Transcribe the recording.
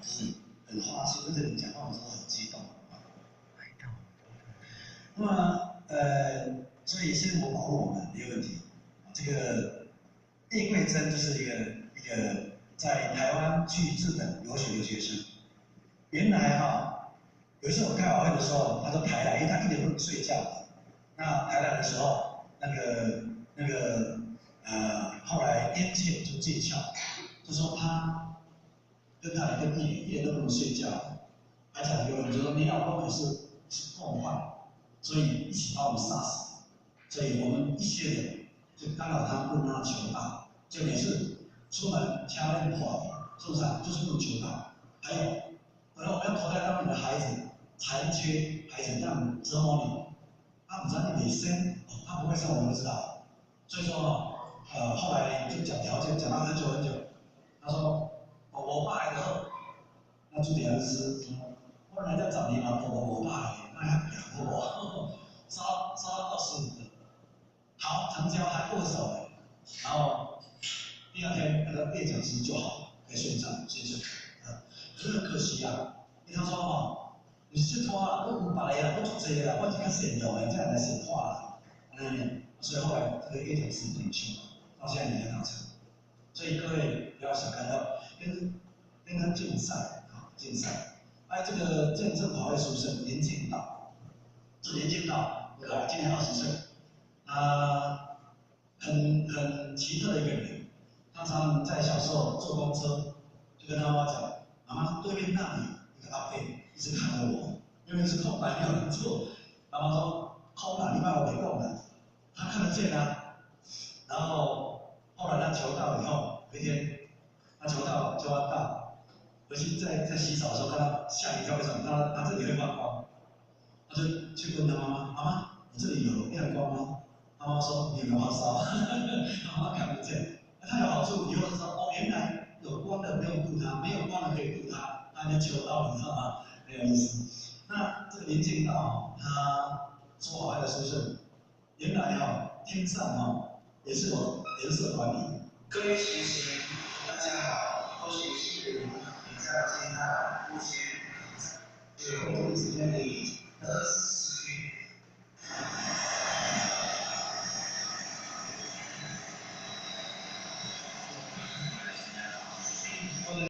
就是很花心，而且你讲话的时候很激动。那么所以现在我保护我们没有问题。这个叶桂珍就是一个在台湾去日本留学的学生。原来有一次我开晚会的时候，他说台来，因为他一点都不睡觉。那台来的时候，后来烟戒就戒窍，就说他跟他一个一点都不能睡觉，而且有人就说你老公也是共犯，所以一起把我们杀死。所以我们一些人就干扰他，不能让他求道，就每次出门挑那个火，是不是啊？就是不能求道。还有，本来我们要投胎当你的孩子，残缺孩子这样折磨你，他不知道你没生，他不会生，我们不知道。所以说后来就讲条件，讲到很久很久。他说，我爸来的时候，那朱迪安斯说，我来在找你老婆，我爸来，那还养活我，烧到25个。好，成交还握手了，然后第二天那个叶讲师就好，可以顺畅接受。可是很可惜啊，因为他说你是拖啊，我500个啦，我做这个啦，我只看显用的，这样来显化啦。所以后来这个叶讲师领袖到现在也在达成。所以各位不要小看到跟他竞赛竞赛。这个正跑会出身林敬道，这林敬道今年20岁。很奇特的一个人，常常在小时候坐公车，就跟他妈妈讲：“妈妈，对面那里一个阿伯一直看着我，因为是空白没有人坐。”妈妈说：“空啊，你把我给供了。”他看得见啊。然后后来他求道以后，有一天他求道回去在洗澡的时候看到吓一跳，为什么？他这里会发光，他就去问他妈妈：“妈妈，你这里有亮光吗？”妈妈说：“你有没有发烧？”妈妈看不见。它有好处，以后知道原来有光的不用顾它，没有光的可以顾它，他就求道，你知道吗？很有意思。那这个林敬道他说好爱的书生，原来天上也是有颜色管理。各位学习，大家好，或许是比较艰难，目前是工作时间里